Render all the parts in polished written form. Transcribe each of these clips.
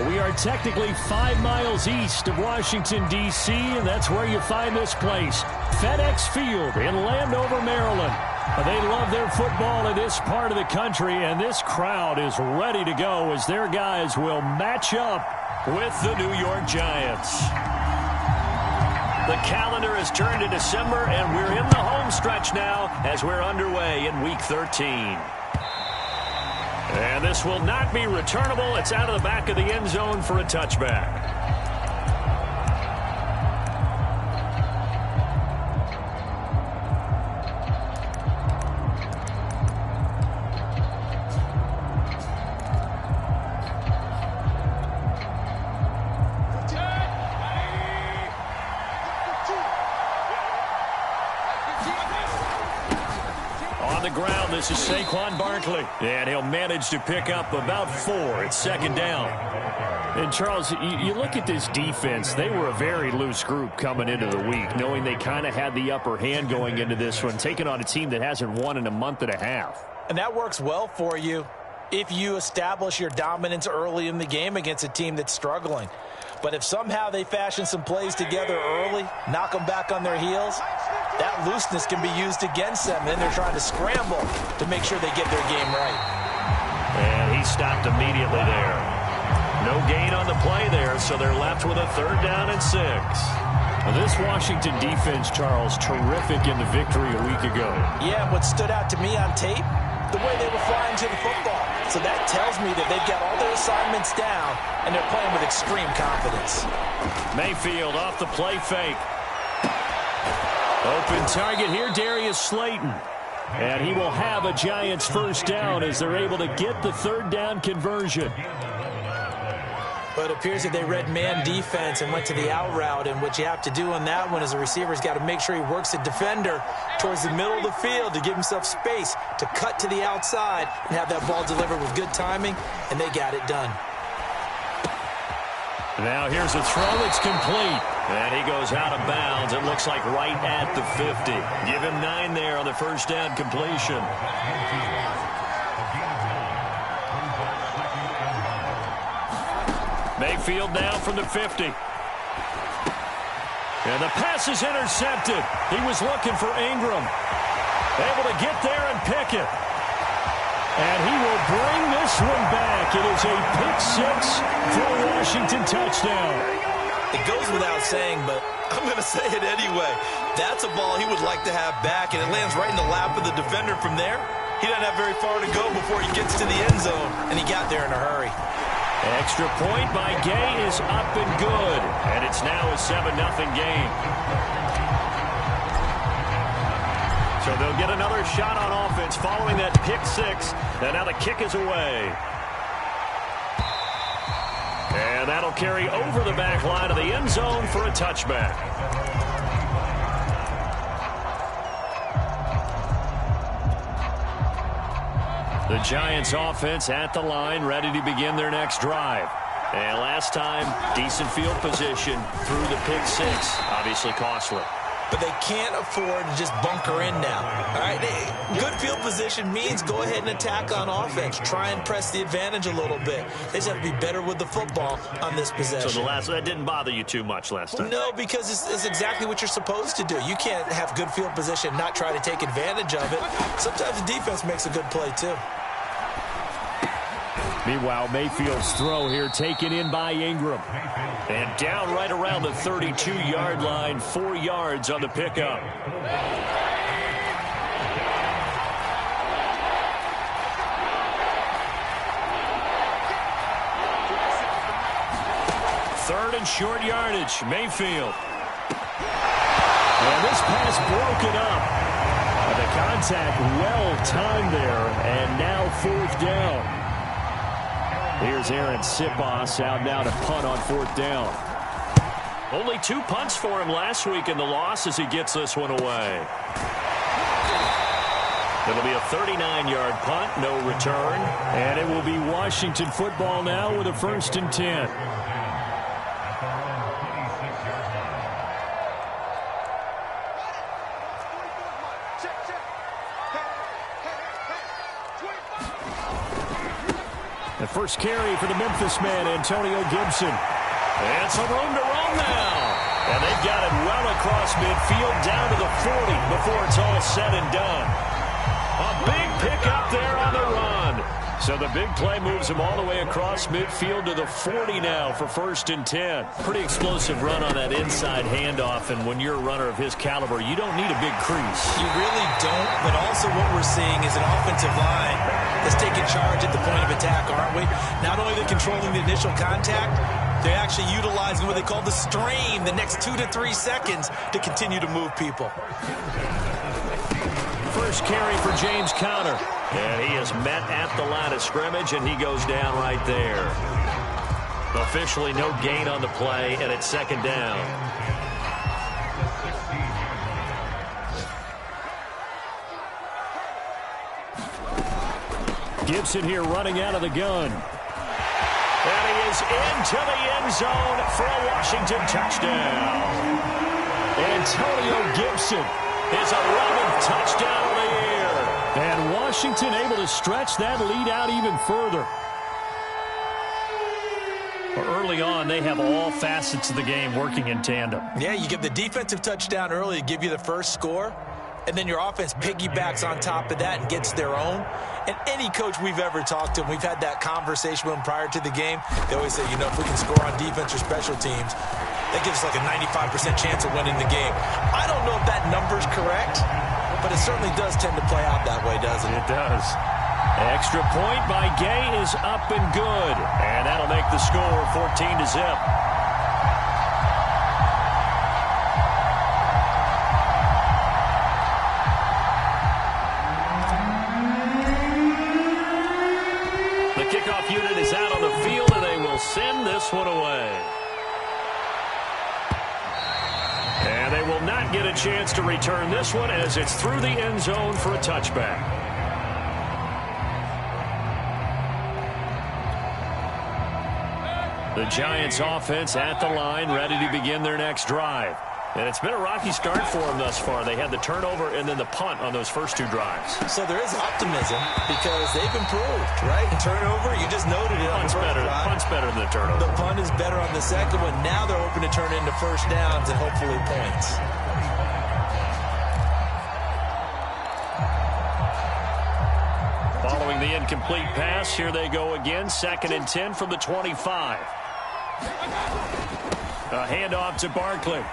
We are technically 5 miles east of Washington, D.C., and that's where you find this place, FedEx Field in Landover, Maryland. They love their football in this part of the country, and this crowd is ready to go as their guys will match up with the New York Giants. The calendar has turned to December, and we're in the home stretch now as we're underway in Week 13. And this will not be returnable. It's out of the back of the end zone for a touchback. This is Saquon Barkley, and he'll manage to pick up about 4. It's second down. And, Charles, you look at this defense. They were a very loose group coming into the week, knowing they kind of had the upper hand going into this one, taking on a team that hasn't won in a month and a half. And that works well for you if you establish your dominance early in the game against a team that's struggling. But if somehow they fashion some plays together early, knock them back on their heels, that looseness can be used against them. Then they're trying to scramble to make sure they get their game right. And he stopped immediately there. No gain on the play there, so they're left with a 3rd down and 6. Now, this Washington defense, Charles, terrific in the victory a week ago. Yeah, what stood out to me on tape, the way they were flying to the football. So that tells me that they've got all their assignments down, and they're playing with extreme confidence. Mayfield off the play fake. Open target here, Darius Slayton. And he will have a Giants 1st down as they're able to get the 3rd down conversion. But it appears that they read man defense and went to the out route, and what you have to do on that one is the receiver's got to make sure he works the defender towards the middle of the field to give himself space to cut to the outside and have that ball delivered with good timing, and they got it done. Now here's a throw. It's complete. And he goes out of bounds. It looks like right at the 50. Give him 9 there on the 1st down completion. Mayfield now from the 50. And the pass is intercepted. He was looking for Ingram. Able to get there and pick it. And he will bring this one back. It is a pick 6 for a Washington touchdown. It goes without saying, but I'm going to say it anyway. That's a ball he would like to have back, and it lands right in the lap of the defender from there. He doesn't have very far to go before he gets to the end zone, and he got there in a hurry. Extra point by Gay is up and good, and it's now a 7-0 game. So they'll get another shot on offense following that pick 6, and now the kick is away. And that'll carry over the back line of the end zone for a touchback. The Giants offense at the line, ready to begin their next drive. And last time, decent field position through the pick 6. Obviously costly. But they can't afford to just bunker in now. All right, good field position means go ahead and attack on offense. Try and press the advantage a little bit. They just have to be better with the football on this possession. So that didn't bother you too much last time? No, because it's exactly what you're supposed to do. You can't have good field position and not try to take advantage of it. Sometimes the defense makes a good play too. Meanwhile, Mayfield's throw here taken in by Ingram. And down right around the 32-yard line, 4 yards on the pickup. Third and short yardage, Mayfield. And this pass broken up. The contact well timed there, and now 4th down. Here's Aaron Sipos out now to punt on 4th down. Only 2 punts for him last week in the loss as he gets this one away. It'll be a 39-yard punt, no return. And it will be Washington football now with a 1st and 10. The first carry for the Memphis man, Antonio Gibson. And some room to run now. And they've got it well across midfield down to the 40 before it's all said and done. A big pickup there on the run. So the big play moves him all the way across midfield to the 40 now for 1st and 10. Pretty explosive run on that inside handoff, and when you're a runner of his caliber, you don't need a big crease. You really don't, but also what we're seeing is an offensive line that's taking charge at the point of attack, aren't we? Not only they're controlling the initial contact, they're actually utilizing what they call the strain, the next 2 to 3 seconds to continue to move people. First carry for James Conner. And he is met at the line of scrimmage, and he goes down right there. Officially no gain on the play, and it's 2nd down. Gibson here running out of the gun. And he is into the end zone for a Washington touchdown. Antonio Gibson, his 11th touchdown of the year. And Washington able to stretch that lead out even further. Early on, they have all facets of the game working in tandem. Yeah, you give the defensive touchdown early to give you the first score, and then your offense piggybacks on top of that and gets their own. And any coach we've ever talked to, and we've had that conversation with them prior to the game, they always say, you know, if we can score on defense or special teams, that gives us like a 95% chance of winning the game. I don't know if that number's correct, but it certainly does tend to play out that way, doesn't it? It does. Extra point by Gay is up and good. And that'll make the score 14-0. The kickoff unit is out on the field, and they will send this one away. And they will not get a chance to return this one as it's through the end zone for a touchback. The Giants offense at the line, ready to begin their next drive. And it's been a rocky start for them thus far. They had the turnover and then the punt on those first 2 drives. So there is optimism because they've improved, right? Turnover, you just noted it. Punt's better than the turnover. The punt is better on the second one. Now they're hoping to turn into first downs and hopefully points. Following the incomplete pass, here they go again. 2nd and 10 from the 25. A handoff to Barkley.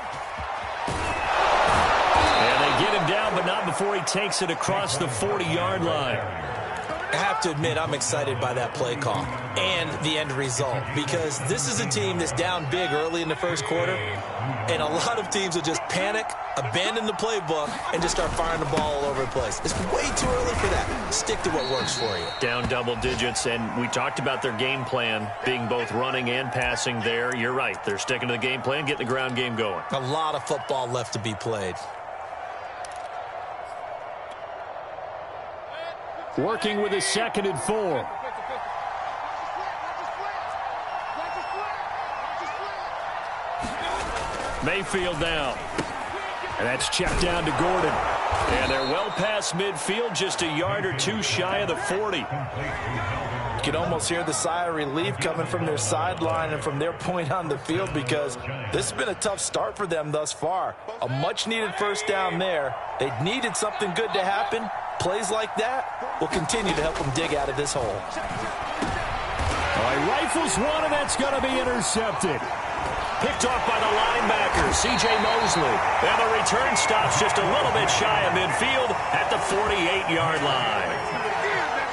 And they get him down, but not before he takes it across the 40-yard line. I have to admit, I'm excited by that play call and the end result because this is a team that's down big early in the first quarter, and a lot of teams will just panic, abandon the playbook, and just start firing the ball all over the place. It's way too early for that. Stick to what works for you. Down double digits, and we talked about their game plan being both running and passing there. You're right. They're sticking to the game plan, getting the ground game going. A lot of football left to be played. Working with his 2nd and 4. Mayfield down. And that's checked down to Gordon. And they're well past midfield, just a yard or 2 shy of the 40. You can almost hear the sigh of relief coming from their sideline and from their point on the field because this has been a tough start for them thus far. A much-needed first down there. They needed something good to happen. Plays like that will continue to help them dig out of this hole. All right, rifles one, and that's going to be intercepted. Picked off by the linebacker, C.J. Mosley. And the return stops just a little bit shy of midfield at the 48-yard line.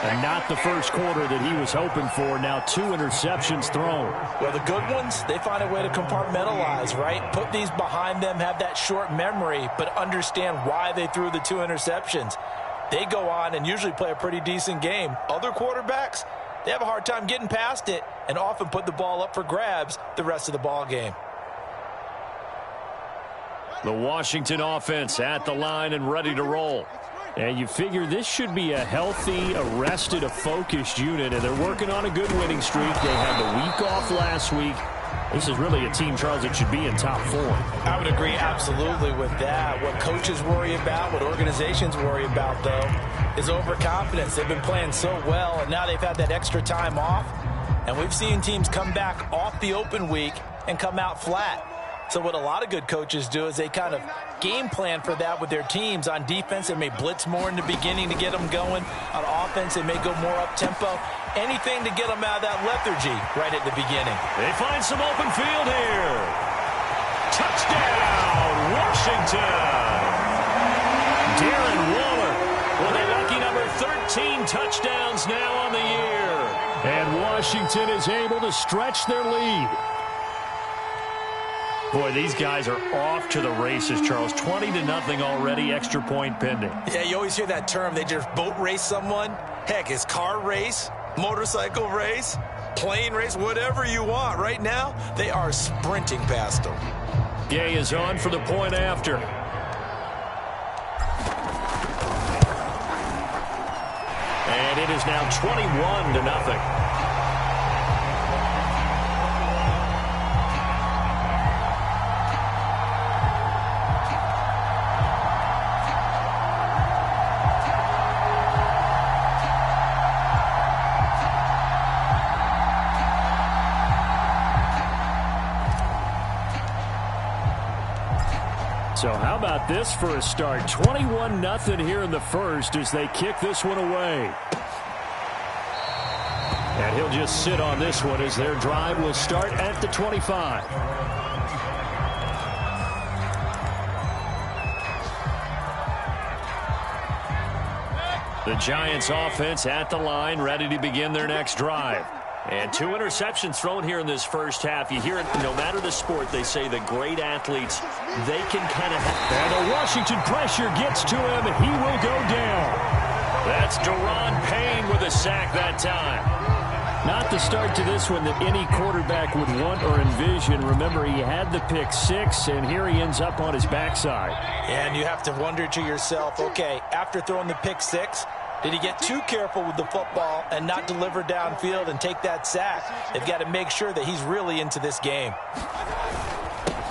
And not the first quarter that he was hoping for. Now 2 interceptions thrown. Well, the good ones, they find a way to compartmentalize, right? Put these behind them, have that short memory, but understand why they threw the 2 interceptions. They go on and usually play a pretty decent game. Other quarterbacks, they have a hard time getting past it and often put the ball up for grabs the rest of the ball game. The Washington offense at the line and ready to roll. And you figure this should be a healthy, a rested, a focused unit, and they're working on a good winning streak. They had the week off last week. This is really a team, Charles, that should be in top 4. I would agree absolutely with that. What coaches worry about, what organizations worry about, though, is overconfidence. They've been playing so well, and now they've had that extra time off. And we've seen teams come back off the open week and come out flat. So what a lot of good coaches do is they kind of game plan for that with their teams. On defense, they may blitz more in the beginning to get them going. On offense, they may go more up-tempo. Anything to get them out of that lethargy right at the beginning. They find some open field here. Touchdown, Washington. Darren Waller with a lucky number 13 touchdowns now on the year. And Washington is able to stretch their lead. Boy, these guys are off to the races, Charles. 20-0 already, extra point pending. Yeah, you always hear that term. They just boat race someone. Heck, it's car race, motorcycle race, plane race, whatever you want. Right now, they are sprinting past them. Gay is on for the point after. And it is now 21-0. So how about this for a start? 21-0 here in the first as they kick this one away. And he'll just sit on this one as their drive will start at the 25. The Giants offense at the line, ready to begin their next drive. And 2 interceptions thrown here in this first half. You hear it, no matter the sport, they say the great athletes, they can kind of... And the Washington pressure gets to him. He will go down. That's Daron Payne with a sack that time. Not the start to this one that any quarterback would want or envision. Remember, he had the pick 6, and here he ends up on his backside. And you have to wonder to yourself, okay, after throwing the pick 6, did he get too careful with the football and not deliver downfield and take that sack? They've got to make sure that he's really into this game.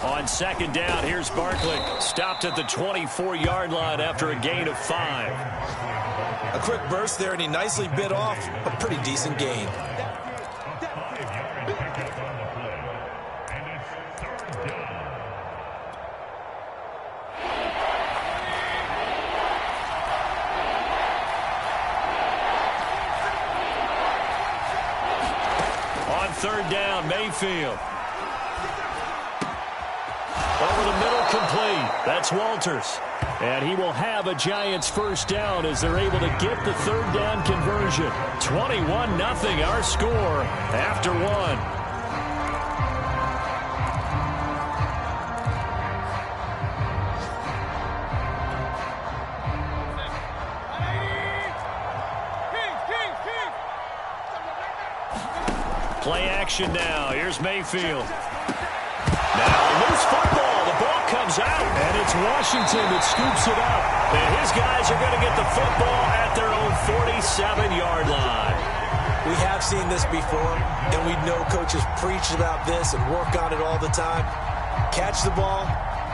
On second down, here's Barkley. Stopped at the 24-yard line after a gain of 5. A quick burst there, and he nicely bit off a pretty decent gain. Third down, Mayfield. Over the middle, complete. That's Walters. And he will have a Giants first down as they're able to get the third down conversion. 21-0 our score after 1. Play action now. Here's Mayfield. Now loose football. The ball comes out. And it's Washington that scoops it up. And his guys are going to get the football at their own 47-yard line. We have seen this before, and we know coaches preach about this and work on it all the time. Catch the ball.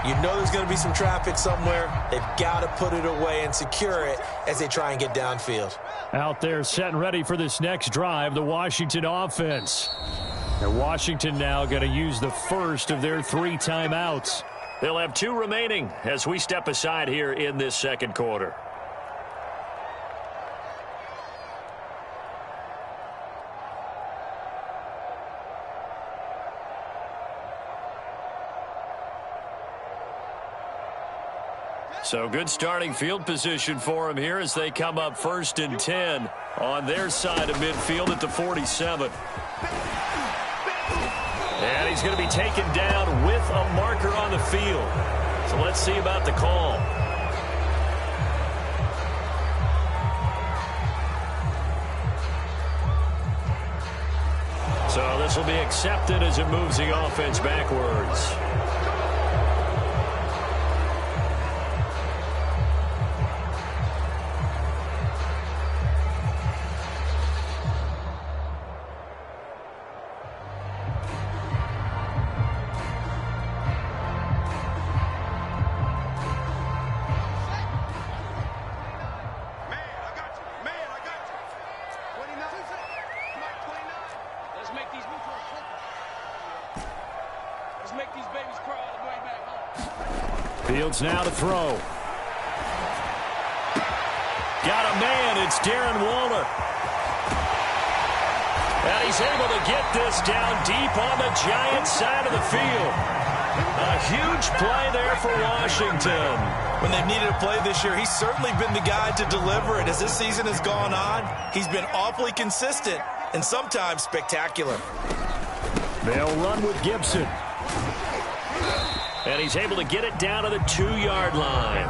You know there's going to be some traffic somewhere. They've got to put it away and secure it as they try and get downfield. Out there set and ready for this next drive, the Washington offense. And Washington now going to use the first of their 3 timeouts. They'll have 2 remaining as we step aside here in this second quarter. So good starting field position for him here as they come up 1st and 10 on their side of midfield at the 47. And he's going to be taken down with a marker on the field. So let's see about the call. So this will be accepted as it moves the offense backwards. Fields now to throw. Got a man. It's Darren Waller. And he's able to get this down deep on the Giants side of the field. A huge play there for Washington. When they've needed a play this year, he's certainly been the guy to deliver it. As this season has gone on, he's been awfully consistent and sometimes spectacular. They'll run with Gibson. And he's able to get it down to the 2-yard line.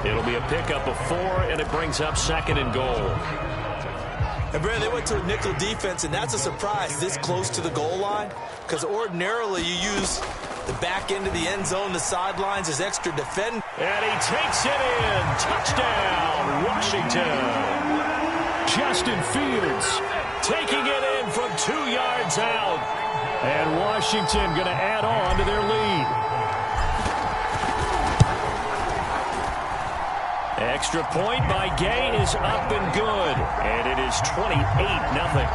It'll be a pickup of 4, and it brings up 2nd and goal. And, Brad, they went to a nickel defense, and that's a surprise this close to the goal line, because ordinarily you use the back end of the end zone, the sidelines as extra defend. And he takes it in. Touchdown, Washington. Justin Fields taking it in from 2 yards out. And Washington going to add on to their lead. Extra point by Gay is up and good. And it is 28-0.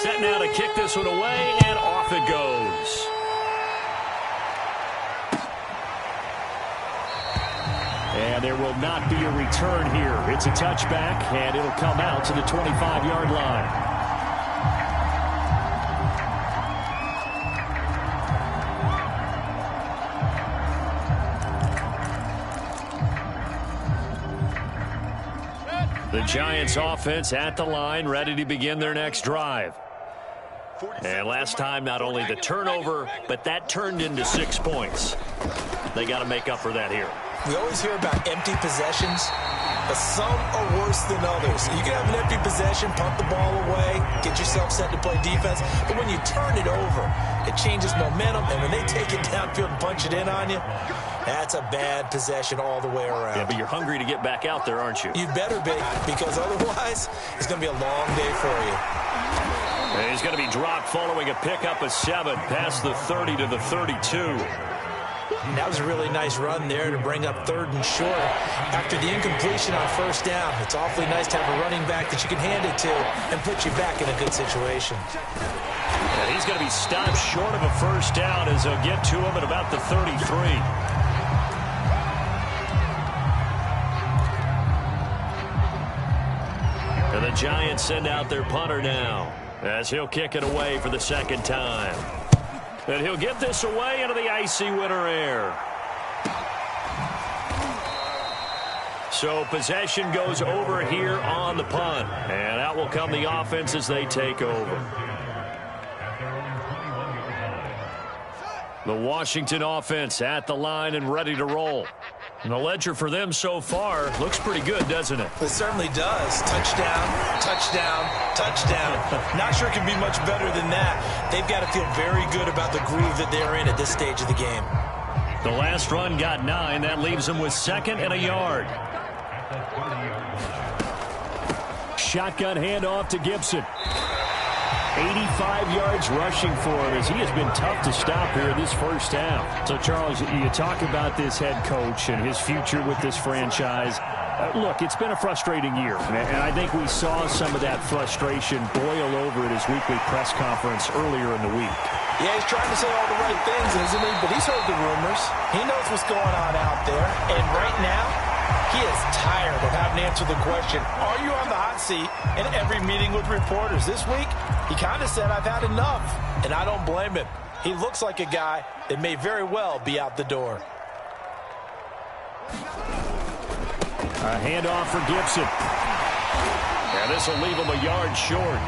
Set now to kick this one away, and off it goes. And there will not be a return here. It's a touchback, and it'll come out to the 25-yard line. The Giants offense at the line, ready to begin their next drive. And last time, not only the turnover, but that turned into 6 points. They got to make up for that here. We always hear about empty possessions, but some are worse than others. You can have an empty possession, punt the ball away, get yourself set to play defense, but when you turn it over, it changes momentum, and when they take it downfield and punch it in on you, that's a bad possession all the way around. Yeah, but you're hungry to get back out there, aren't you? You better be, because otherwise, it's going to be a long day for you. And he's going to be dropped following a pickup of 7 past the 30 to the 32. That was a really nice run there to bring up 3rd and short. After the incompletion on 1st down, it's awfully nice to have a running back that you can hand it to and put you back in a good situation. And he's going to be stopped short of a 1st down as they'll get to him at about the 33. And the Giants send out their punter now as he'll kick it away for the 2nd time. And he'll get this away into the icy winter air. So possession goes over here on the punt. And out will come the offense as they take over. The Washington offense at the line and ready to roll. And the ledger for them so far looks pretty good, doesn't it? It certainly does. Touchdown, touchdown, touchdown. Not sure it can be much better than that. They've got to feel very good about the groove that they're in at this stage of the game. The last run got 9. That leaves them with 2nd and a yard. Shotgun handoff to Gibson. 85 yards rushing for him as he has been tough to stop here in this 1st half. So, Charles, you talk about this head coach and his future with this franchise. Look, it's been a frustrating year, and I think we saw some of that frustration boil over at his weekly press conference earlier in the week. Yeah, he's trying to say all the right things, isn't he? But he's heard the rumors. He knows what's going on out there. And right now, he is tired of having to answer the question, are you on the hot seat in every meeting with reporters? This week, he kind of said, I've had enough. And I don't blame him. He looks like a guy that may very well be out the door. A handoff for Gibson. And this will leave him a yard short.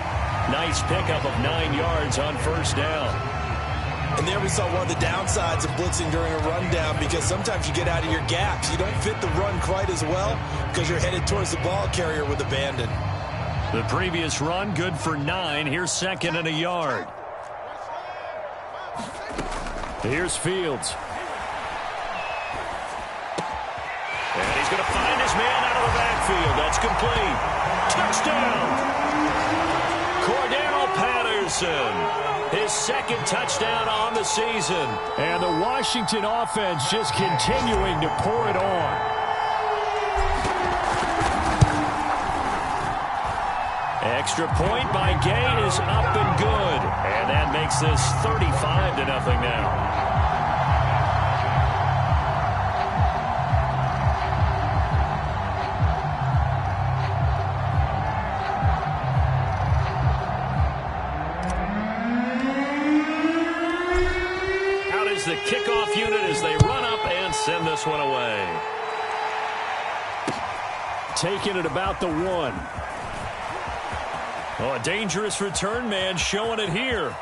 Nice pickup of 9 yards on 1st down. And there we saw one of the downsides of blitzing during a rundown, because sometimes you get out of your gaps. You don't fit the run quite as well because you're headed towards the ball carrier with abandon. The previous run good for 9. Here's 2nd and a yard. Here's Fields. And he's going to find his man out of the backfield. That's complete. Touchdown. Cordell Patterson. his second touchdown on the season. And the Washington offense just continuing to pour it on. Extra point by Gay is up and good. And that makes this 35-0 now. The kickoff unit as they run up and send this one away. Taking it about the 1. Oh, a dangerous return man showing it here.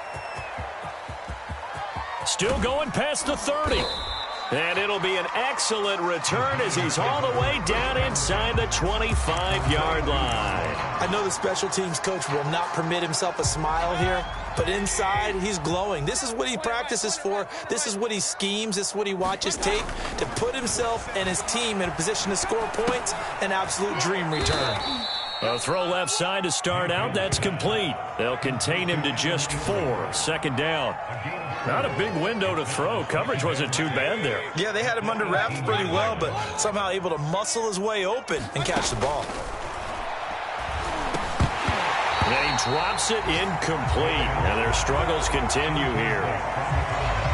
Still going past the 30. And it'll be an excellent return as he's all the way down inside the 25-yard line. I know the special teams coach will not permit himself a smile here, but inside, he's glowing. This is what he practices for. This is what he schemes. This is what he watches tape to put himself and his team in a position to score points. An absolute dream return. A throw left side to start out. That's complete. They'll contain him to just 4. Second down. Not a big window to throw. Coverage wasn't too bad there. Yeah, they had him under wraps pretty well, but somehow able to muscle his way open and catch the ball. And he drops it incomplete. And their struggles continue here.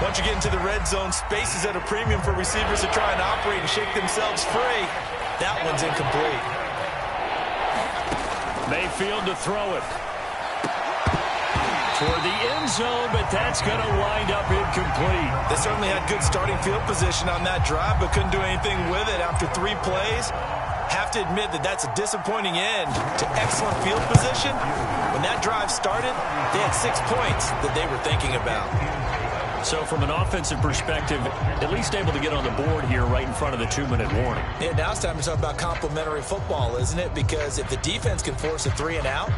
Once you get into the red zone, space is at a premium for receivers to try and operate and shake themselves free. That one's incomplete. Mayfield to throw it. Toward the end zone, but that's going to wind up incomplete. They certainly had good starting field position on that drive, but couldn't do anything with it after 3 plays. Have to admit that that's a disappointing end to excellent field position. When that drive started, they had 6 points that they were thinking about. So from an offensive perspective, at least able to get on the board here right in front of the 2-minute warning. Yeah, now it's time to talk about complementary football, isn't it? Because if the defense can force a 3 and out,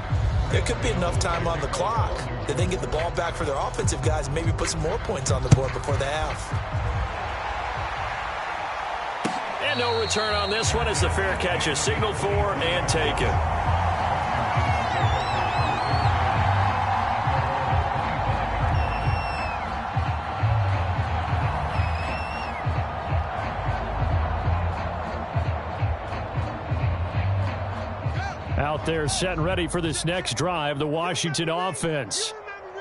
there could be enough time on the clock that they can get the ball back for their offensive guys and maybe put some more points on the board before the half. And no return on this one as the fair catch is signaled for and taken. Out there set and ready for this next drive, the Washington offense.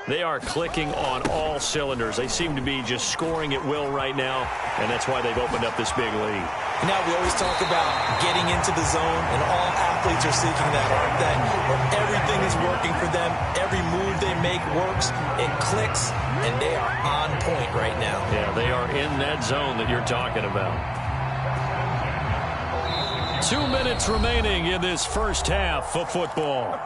They are clicking on all cylinders. They seem to be just scoring at will right now, and that's why they've opened up this big lead. Now we always talk about getting into the zone, and all athletes are seeking that, aren't they? Where everything is working for them, every move they make works, it clicks, and they are on point right now. Yeah, they are in that zone that you're talking about. 2 minutes remaining in this first half of football.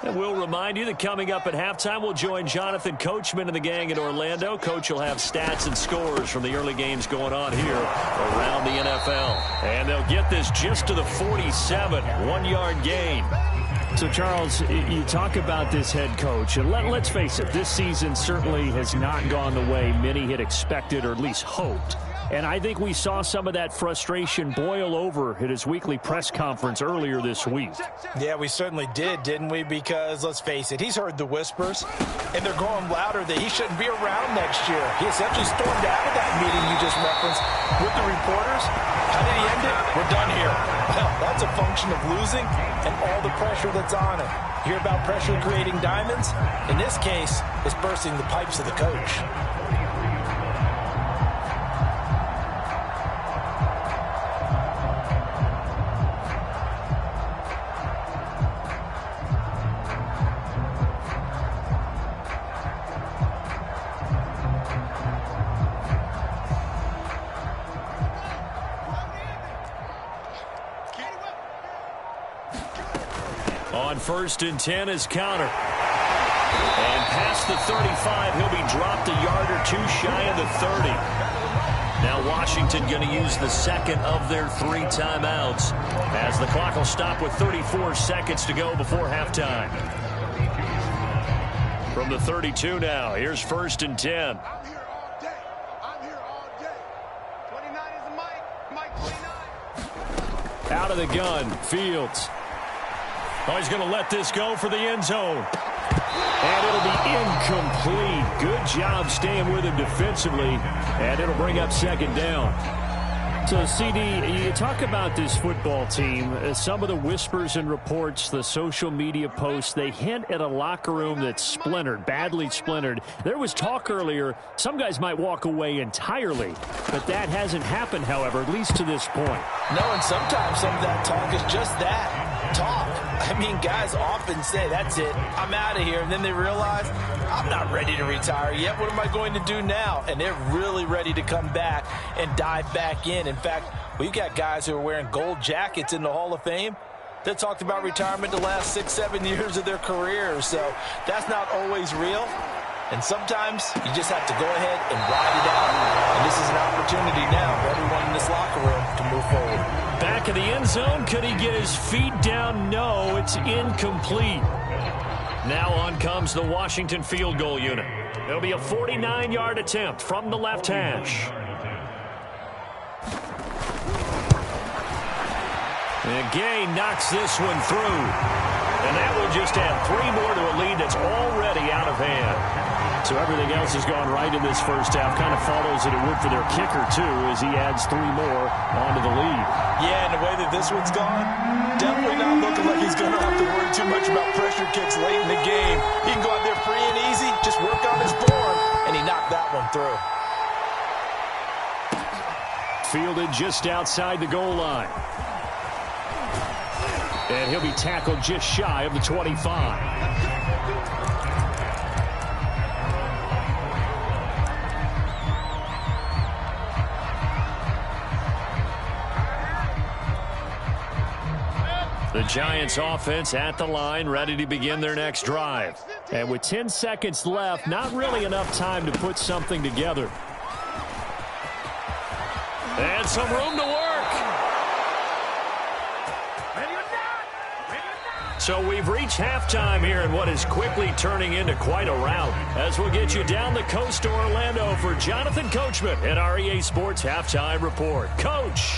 And we'll remind you that coming up at halftime, we'll join Jonathan Coachman and the gang in Orlando. Coach will have stats and scores from the early games going on here around the NFL. And they'll get this just to the 47, 1-yard gain. So, Charles, you talk about this head coach, and let's face it, this season certainly has not gone the way many had expected or at least hoped. And I think we saw some of that frustration boil over at his weekly press conference earlier this week. Yeah, we certainly did, didn't we? Because, let's face it, he's heard the whispers, and they're growing louder that he shouldn't be around next year. He essentially stormed out of that meeting you just referenced with the reporters. How did he end it? We're done here. Well, that's a function of losing and all the pressure that's on it. Hear about pressure creating diamonds? In this case, it's bursting the pipes of the coach. On 1st and 10 is counter. And past the 35, he'll be dropped a yard or two shy of the 30. Now Washington going to use the second of their 3 timeouts as the clock will stop with 34 seconds to go before halftime. From the 32 now, here's 1st and 10. Out of the gun, Fields. Oh, he's going to let this go for the end zone. And it'll be incomplete. Good job staying with him defensively. And it'll bring up second down. So, CD, you talk about this football team. Some of the whispers and reports, the social media posts, they hint at a locker room that's splintered, badly splintered. There was talk earlier, some guys might walk away entirely. But that hasn't happened, however, at least to this point. No, and sometimes some of that talk is just that, talk. I mean, guys often say, that's it, I'm out of here. And then they realize, I'm not ready to retire yet. What am I going to do now? And they're really ready to come back and dive back in. In fact, we've got guys who are wearing gold jackets in the Hall of Fame that talked about retirement the last 6-7 years of their careers. So that's not always real. And sometimes you just have to go ahead and ride it out. And this is an opportunity now for everyone in this locker room to move forward. Back of the end zone. Could he get his feet down? No, it's incomplete. Now on comes the Washington field goal unit. It'll be a 49-yard attempt from the left hash. And Gay knocks this one through. And that will just add 3 more to a lead that's already out of hand. So everything else has gone right in this first half. Kind of follows it would for their kicker, too, as he adds 3 more onto the lead. Yeah, and the way that this one's gone, definitely not looking like he's going to have to worry too much about pressure kicks late in the game. He can go out there free and easy, just work on his form, and he knocked that one through. Fielded just outside the goal line. And he'll be tackled just shy of the 25. The Giants offense at the line, ready to begin their next drive. And with 10 seconds left, not really enough time to put something together. And some room to work. So we've reached halftime here in what is quickly turning into quite a rout. As we'll get you down the coast to Orlando for Jonathan Coachman at our EA Sports Halftime Report. Coach.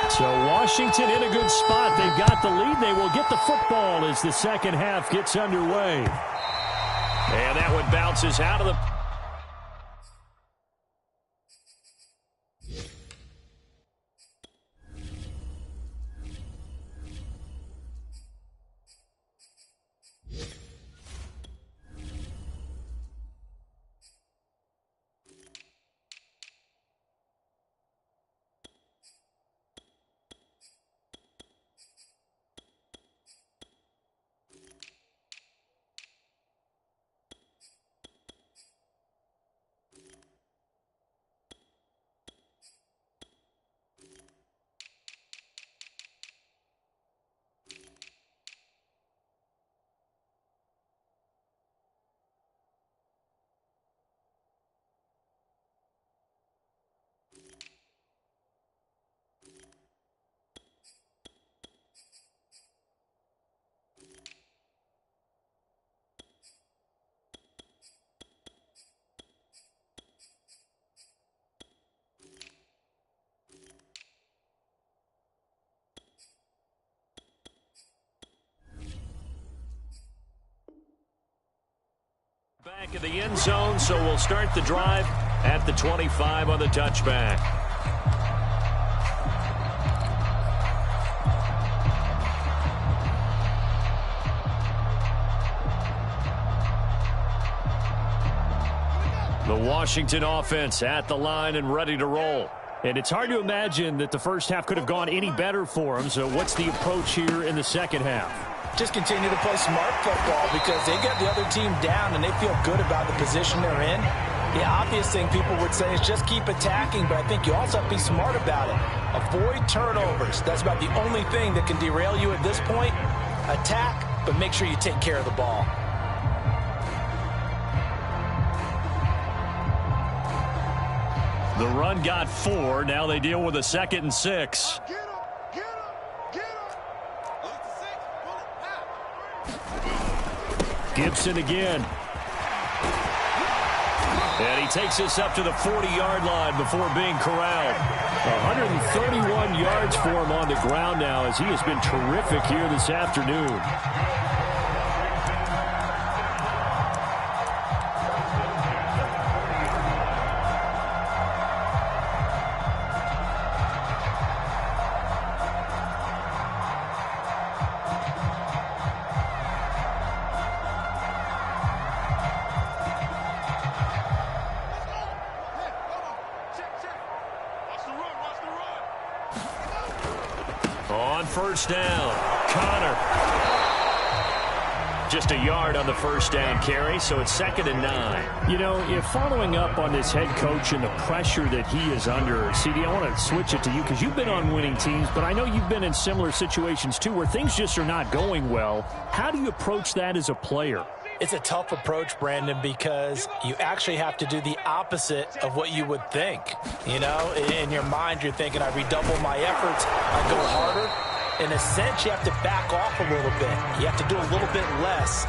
So Washington in a good spot. They've got the lead. They will get the football as the second half gets underway. And that one bounces out of the... Back in the end zone, so we'll start the drive at the 25 on the touchback. The Washington offense at the line and ready to roll. And it's hard to imagine that the first half could have gone any better for them. So what's the approach here in the second half? Just continue to play smart football because they got the other team down and they feel good about the position they're in. The obvious thing people would say is just keep attacking, but I think you also have to be smart about it. Avoid turnovers. That's about the only thing that can derail you at this point. Attack, but make sure you take care of the ball. The run got 4. Now they deal with a 2nd and 6. Gibson again. And he takes this up to the 40-yard line before being corralled. 131 yards for him on the ground now as he has been terrific here this afternoon. On first down, Connor. Just a yard on the first down carry, so it's 2nd and 9. You know, if following up on this head coach and the pressure that he is under, CD, I want to switch it to you because you've been on winning teams, but I know you've been in similar situations too where things just are not going well. How do you approach that as a player? It's a tough approach, Brandon, because you actually have to do the opposite of what you would think. You know, in your mind, you're thinking, I redouble my efforts, I go harder. In a sense, you have to back off a little bit. You have to do a little bit less.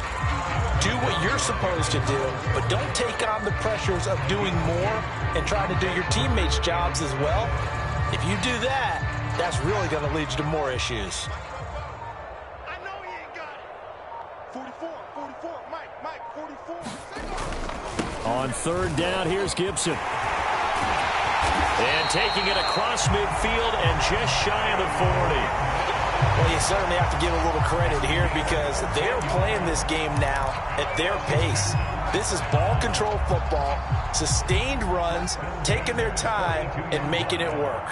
Do what you're supposed to do, but don't take on the pressures of doing more and trying to do your teammates' jobs as well. If you do that, that's really going to lead you to more issues. On third down, here's Gibson. And taking it across midfield and just shy of the 40. Well, you certainly have to give a little credit here because they're playing this game now at their pace. This is ball control football, sustained runs, taking their time and making it work.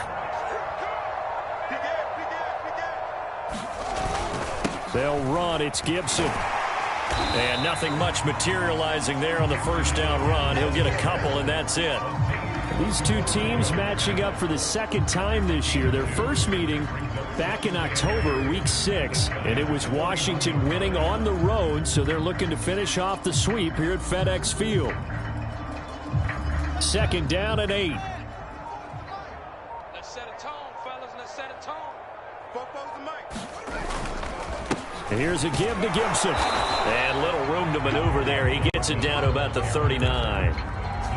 They'll run. It's Gibson. And nothing much materializing there on the first down run. He'll get a couple, and that's it. These two teams matching up for the second time this year. Their first meeting back in October, week 6, and it was Washington winning on the road, so they're looking to finish off the sweep here at FedEx Field. 2nd down and 8. Let's set a tone, fellas. Let's set a tone. Here's a give to Gibson. And little room to maneuver there. He gets it down to about the 39.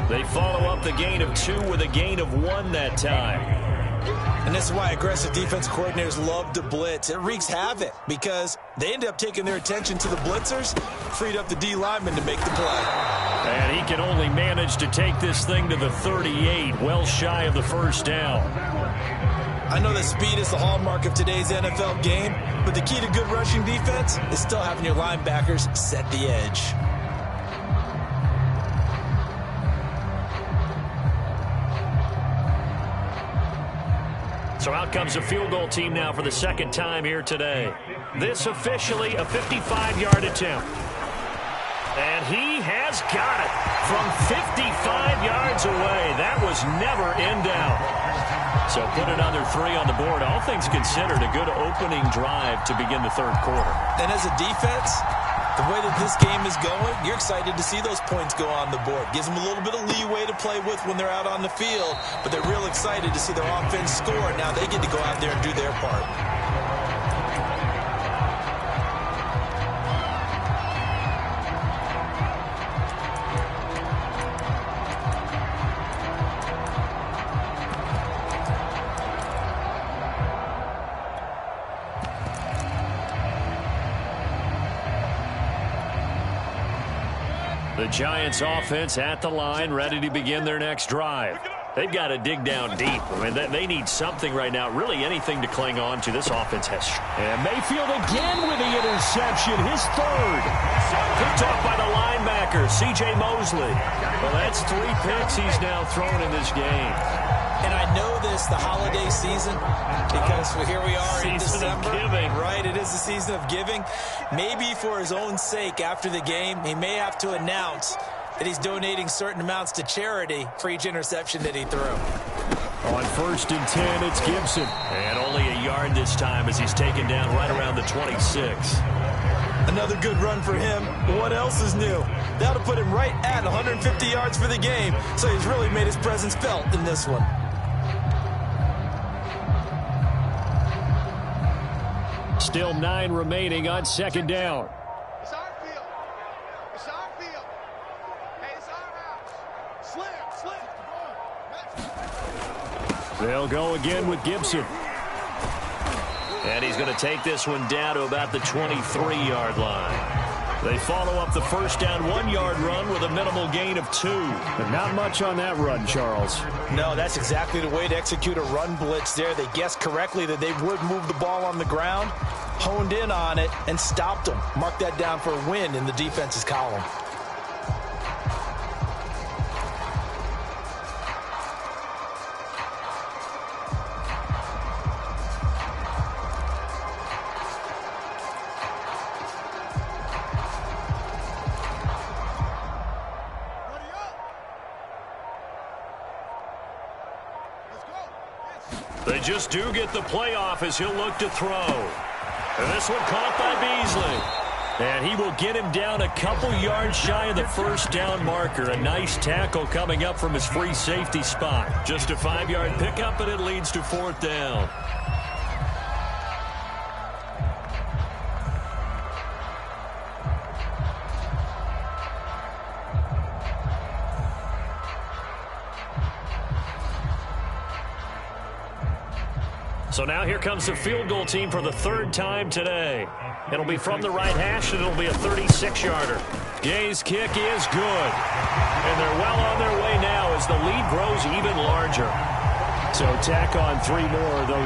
They follow up the gain of 2 with a gain of 1 that time. And this is why aggressive defense coordinators love to blitz. It wreaks havoc because they end up taking their attention to the blitzers, freed up the D lineman to make the play. And he can only manage to take this thing to the 38, well shy of the first down. I know that speed is the hallmark of today's NFL game, but the key to good rushing defense is still having your linebackers set the edge. So out comes a field goal team now for the second time here today. This officially a 55-yard attempt. And he has got it from 55 yards away. That was never in doubt. So put another 3 on the board. All things considered, a good opening drive to begin the third quarter. And as a defense, the way that this game is going, you're excited to see those points go on the board. Gives them a little bit of leeway to play with when they're out on the field, but they're real excited to see their offense score. Now they get to go out there and do their part. The Giants offense at the line, ready to begin their next drive. They've got to dig down deep. I mean, they need something right now, really anything to cling on to. This offense has. And Mayfield again with the interception, his third. Picked off by the linebacker, C.J. Mosley. Well, that's 3 picks he's now thrown in this game. And I know this, the holiday season, because here we are in December. Season of giving. Right, it is the season of giving. Maybe for his own sake after the game, he may have to announce that he's donating certain amounts to charity for each interception that he threw. On 1st and 10, it's Gibson. And only a yard this time as he's taken down right around the 26. Another good run for him. What else is new? That'll put him right at 150 yards for the game, so he's really made his presence felt in this one. Still 9 remaining on 2nd down. They'll go again with Gibson. And he's going to take this one down to about the 23-yard line. They follow up the first down 1-yard run with a minimal gain of 2. But not much on that run, Charles. No, that's exactly the way to execute a run blitz there. They guessed correctly that they would move the ball on the ground, honed in on it, and stopped them. Mark that down for a win in the defense's column. They just do get the playoff as he'll look to throw. And this one caught by Beasley. And he will get him down a couple yards shy of the first down marker. A nice tackle coming up from his free safety spot. Just a 5-yard pickup, and it leads to 4th down. So now here comes the field goal team for the 3rd time today. It'll be from the right hash, and it'll be a 36-yarder. Gay's kick is good. And they're well on their way now as the lead grows even larger. So tack on 3 more, though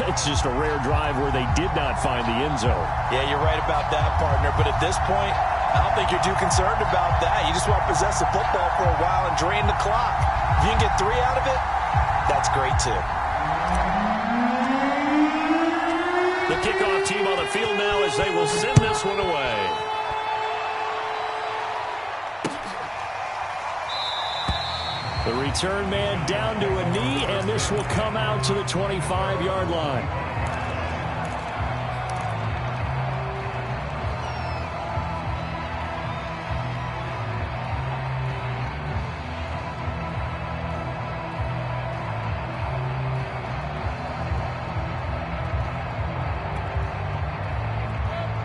it's just a rare drive where they did not find the end zone. Yeah, you're right about that, partner. But at this point, I don't think you're too concerned about that. You just want to possess the football for a while and drain the clock. If you can get 3 out of it, that's great, too. The kickoff team on the field now as they will send this one away. The return man down to a knee, and this will come out to the 25-yard line.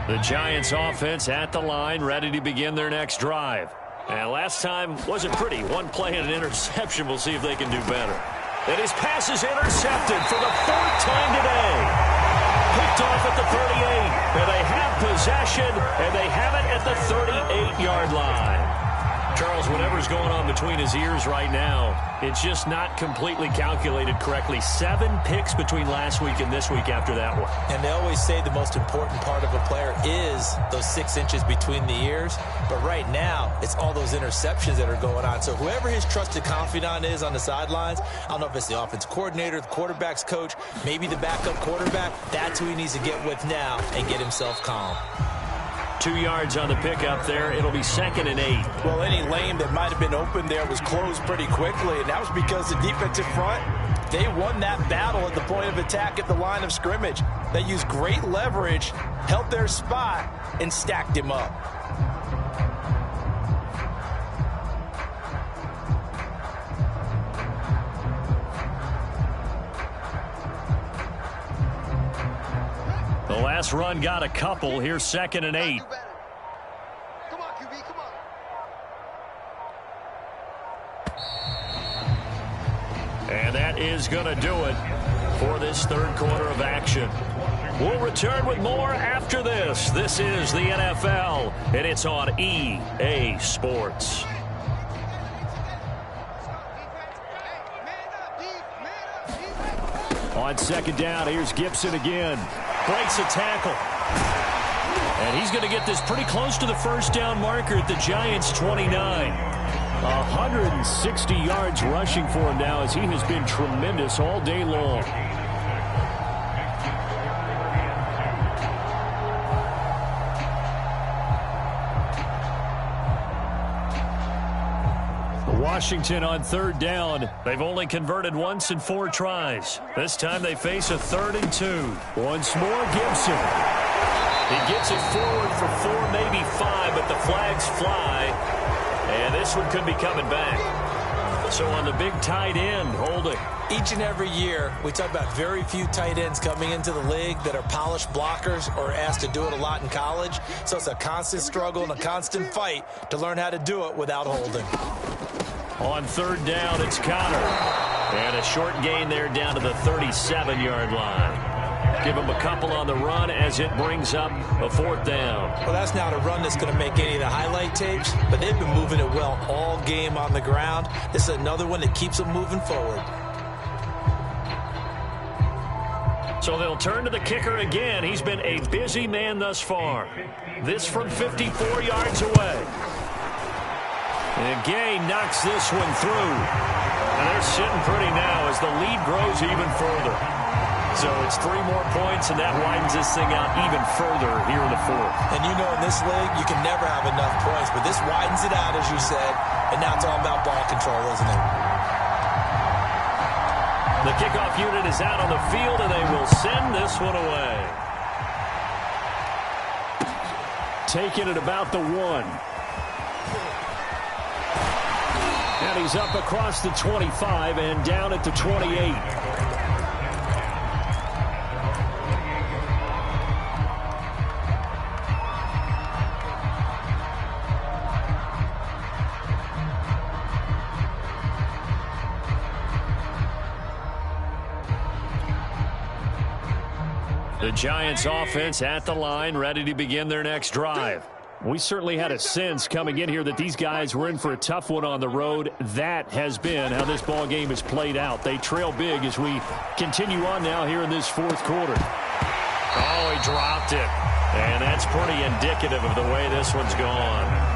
The Giants offense at the line, ready to begin their next drive. And last time wasn't pretty. One play and an interception. We'll see if they can do better. And his pass is intercepted for the 4th time today. Picked off at the 38. And they have possession, and they have it at the 38-yard line. Charles, whatever's going on between his ears right now, it's just not completely calculated correctly. 7 picks between last week and this week after that one. And they always say the most important part of a player is those 6 inches between the ears. But right now, it's all those interceptions that are going on. So whoever his trusted confidant is on the sidelines, I don't know if it's the offensive coordinator, the quarterback's coach, maybe the backup quarterback, that's who he needs to get with now and get himself calm. 2 yards on the pickup there. It'll be 2nd and 8. Well, any lane that might have been open there was closed pretty quickly, and that was because the defensive front, they won that battle at the point of attack at the line of scrimmage. They used great leverage, held their spot, and stacked him up. The last run got a couple. Here's 2nd and 8. Come on, QB, come on. And that is going to do it for this 3rd quarter of action. We'll return with more after this. This is the NFL, and it's on EA Sports. On 2nd down, here's Gibson again. Breaks a tackle. And he's going to get this pretty close to the first down marker at the Giants' 29. 160 yards rushing for him now as he has been tremendous all day long. Washington on 3rd down. They've only converted once in 4 tries. This time they face a 3rd and 2. Once more, Gibson. He gets it forward for 4, maybe 5, but the flags fly. And this one could be coming back. So on the big tight end, holding. Each and every year, we talk about very few tight ends coming into the league that are polished blockers or asked to do it a lot in college. So it's a constant struggle and a constant fight to learn how to do it without holding. On 3rd down, it's Connor. And a short gain there down to the 37-yard line. Give them a couple on the run as it brings up a 4th down. Well, that's not a run that's going to make any of the highlight tapes, but they've been moving it well all game on the ground. This is another one that keeps them moving forward. So they'll turn to the kicker again. He's been a busy man thus far. This from 54 yards away. And Gay knocks this one through. And they're sitting pretty now as the lead grows even further. So it's 3 more points, and that widens this thing out even further here in the 4th. And you know in this league, you can never have enough points, but this widens it out, as you said, and now it's all about ball control, isn't it? The kickoff unit is out on the field, and they will send this one away. Taking it about the 1. And he's up across the 25 and down at the 28. The Giants offense at the line, ready to begin their next drive. We certainly had a sense coming in here that these guys were in for a tough one on the road. That has been how this ball game has played out. They trail big as we continue on now here in this 4th quarter. Oh, he dropped it. And that's pretty indicative of the way this one's gone.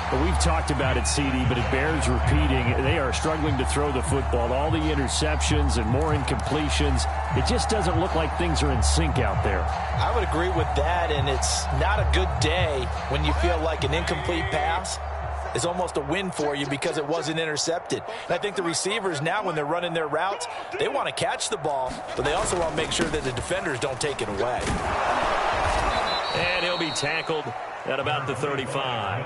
But we've talked about it, CD, but it bears repeating. They are struggling to throw the football. All the interceptions and more incompletions. It just doesn't look like things are in sync out there. I would agree with that, and it's not a good day when you feel like an incomplete pass is almost a win for you because it wasn't intercepted. And I think the receivers now, when they're running their routes, they want to catch the ball, but they also want to make sure that the defenders don't take it away. And he'll be tackled at about the 35.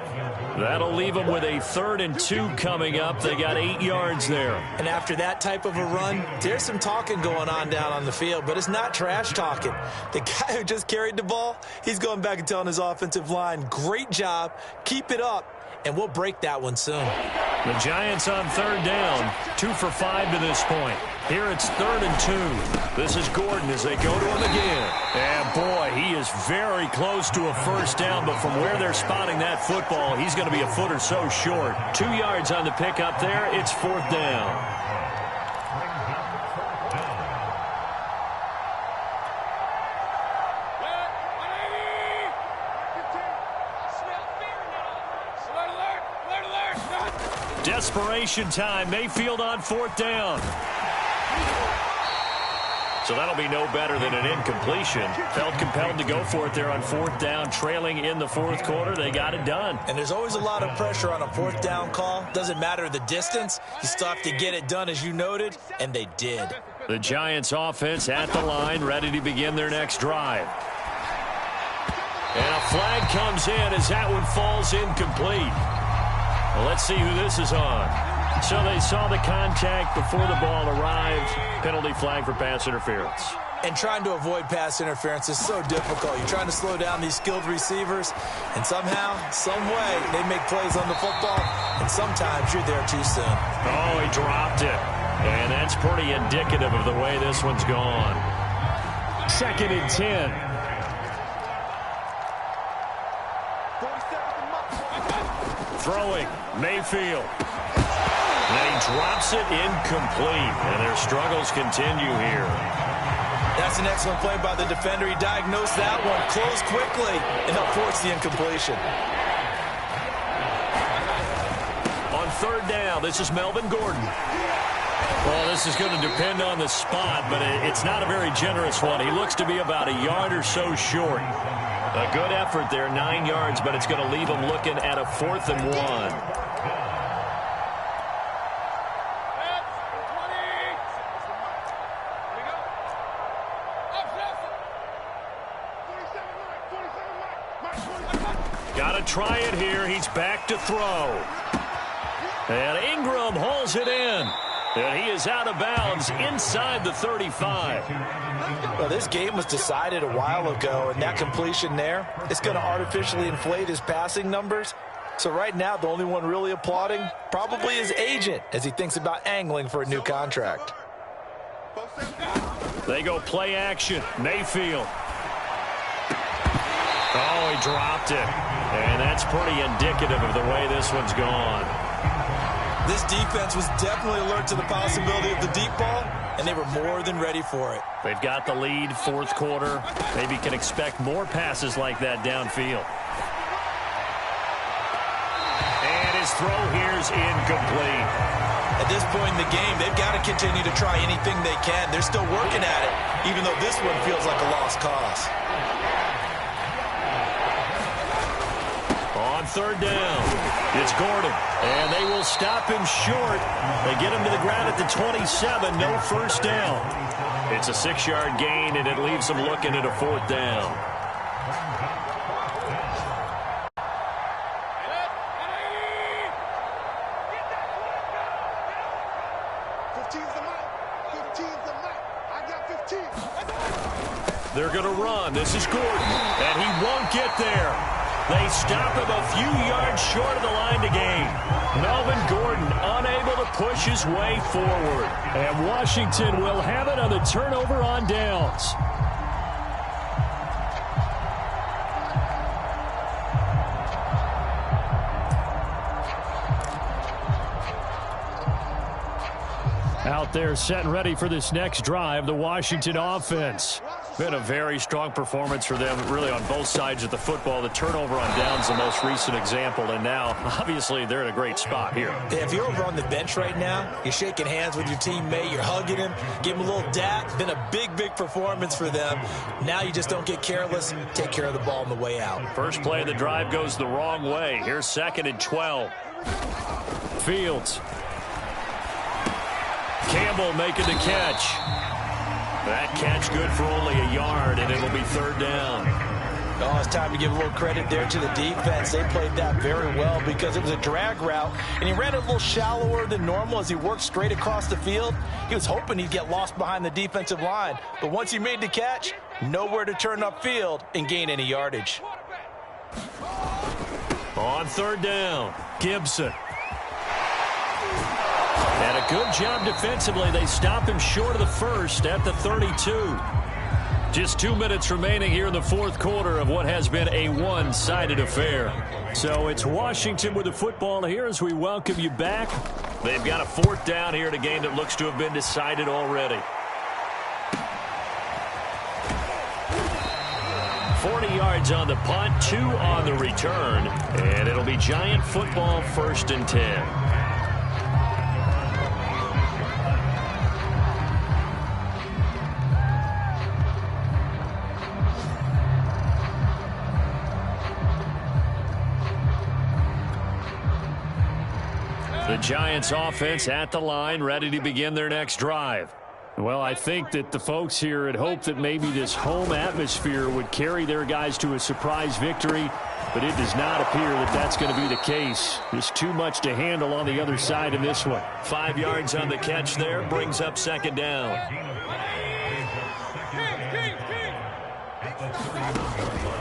That'll leave them with a 3rd and 2 coming up. They got 8 yards there. And after that type of a run, there's some talking going on down on the field, but it's not trash talking. The guy who just carried the ball, he's going back and telling his offensive line, great job, keep it up, and we'll break that one soon. The Giants on 3rd down, 2 for 5 to this point. Here it's 3rd and 2. This is Gordon as they go to him again. And boy, he is very close to a 1st down, but from where they're spotting that football, he's going to be a foot or so short. 2 yards on the pickup there. It's 4th down. Desperation time. Mayfield on 4th down. So that'll be no better than an incompletion. Felt compelled to go for it there on 4th down, trailing in the 4th quarter. They got it done. And there's always a lot of pressure on a 4th down call. Doesn't matter the distance. You still have to get it done, as you noted, and they did. The Giants offense at the line, ready to begin their next drive. And a flag comes in as that one falls incomplete. Well, let's see who this is on. So they saw the contact before the ball arrived. Penalty flag for pass interference. And trying to avoid pass interference is so difficult. You're trying to slow down these skilled receivers, and somehow, some way, they make plays on the football, and sometimes you're there too soon. Oh, he dropped it. And that's pretty indicative of the way this one's gone. 2nd and 10. Throwing, Mayfield. And he drops it incomplete. And their struggles continue here. That's an excellent play by the defender. He diagnosed that one, closed quickly, and helped force the incompletion. On 3rd down, this is Melvin Gordon. Well, this is going to depend on the spot, but it's not a very generous one. He looks to be about a yard or so short. A good effort there, 9 yards, but it's going to leave him looking at a 4th and 1. Got to try it here. He's back to throw. And Ingram hauls it in. And he is out of bounds inside the 35. Well, this game was decided a while ago, and that completion there, it's going to artificially inflate his passing numbers. So right now, the only one really applauding probably his agent as he thinks about angling for a new contract. They go play action. Mayfield. Oh, he dropped it. And that's pretty indicative of the way this one's gone. This defense was definitely alert to the possibility of the deep ball, and they were more than ready for it. They've got the lead, fourth quarter. Maybe can expect more passes like that downfield. And his throw here's incomplete. At this point in the game, they've got to continue to try anything they can. They're still working at it, even though this one feels like a lost cause. On third down, it's Gordon, and they will stop him short. They get him to the ground at the 27, no first down. It's a 6-yard gain, and it leaves them looking at a fourth down. They're going to run. This is Gordon, and he won't get there. They stop him a few yards short of the line to gain. Melvin Gordon unable to push his way forward. And Washington will have it on the turnover on downs. Out there set and ready for this next drive, the Washington offense. Been a very strong performance for them, really on both sides of the football. The turnover on downs, the most recent example, and now, obviously, they're in a great spot here. Yeah, if you're over on the bench right now, you're shaking hands with your teammate, you're hugging him, give him a little dap. Been a big, big performance for them. Now you just don't get careless, take care of the ball on the way out. First play of the drive goes the wrong way. Here's 2nd and 12. Fields. Campbell making the catch. That catch good for only a yard, and it'll be third down. Oh, it's time to give a little credit there to the defense. They played that very well because it was a drag route, and he ran a little shallower than normal as he worked straight across the field. He was hoping he'd get lost behind the defensive line, but once he made the catch, nowhere to turn upfield and gain any yardage. On third down, Gibson. And a good job defensively. They stop him short of the first at the 32. Just 2 minutes remaining here in the fourth quarter of what has been a one-sided affair. So it's Washington with the football here as we welcome you back. They've got a fourth down here in a game that looks to have been decided already. 40 yards on the punt, 2 on the return, and it'll be Giant football, 1st and 10. The Giants offense at the line, ready to begin their next drive. Well, I think that the folks here had hoped that maybe this home atmosphere would carry their guys to a surprise victory, but it does not appear that that's going to be the case. There's too much to handle on the other side in this one. 5 yards on the catch there, brings up 2nd down.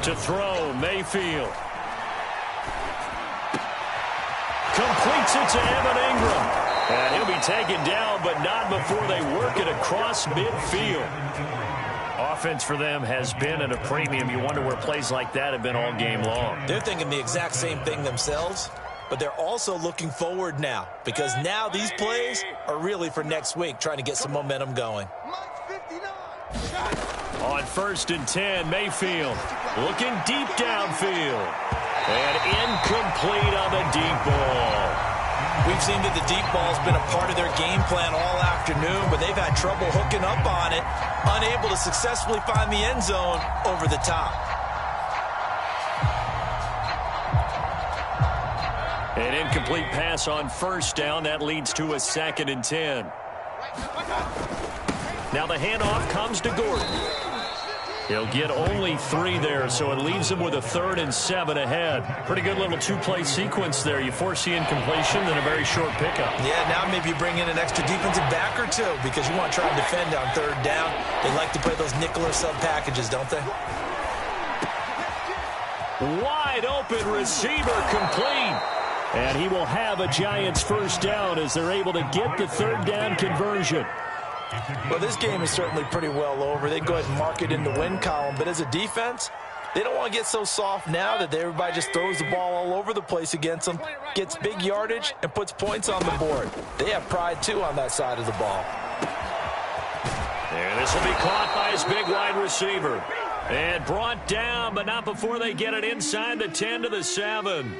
To throw, Mayfield. Completes it to Evan Ingram. And he'll be taken down, but not before they work it across midfield. Offense for them has been at a premium. You wonder where plays like that have been all game long. They're thinking the exact same thing themselves, but they're also looking forward now because now these plays are really for next week, trying to get some momentum going. On 1st and 10, Mayfield looking deep downfield. And incomplete on the deep ball. We've seen that the deep ball's been a part of their game plan all afternoon, but they've had trouble hooking up on it, unable to successfully find the end zone over the top. An incomplete pass on 1st down. That leads to a 2nd and 10. Now the handoff comes to Gordon. He'll get only 3 there, so it leaves him with a 3rd and 7 ahead. Pretty good little 2-play sequence there. You force the incompletion, then a very short pickup. Yeah, now maybe you bring in an extra defensive back or 2 because you want to try and defend on 3rd down. They like to play those nickel or sub packages, don't they? Wide wide open receiver complete. And he will have a Giants first down as they're able to get the third down conversion. Well, this game is certainly pretty well over. They go ahead and mark it in the win column. But as a defense, they don't want to get so soft now that everybody just throws the ball all over the place against them, gets big yardage, and puts points on the board. They have pride, too, on that side of the ball. And this will be caught by his big wide receiver. And brought down, but not before they get it inside the 10 to the 7.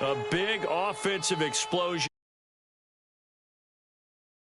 A big offensive explosion.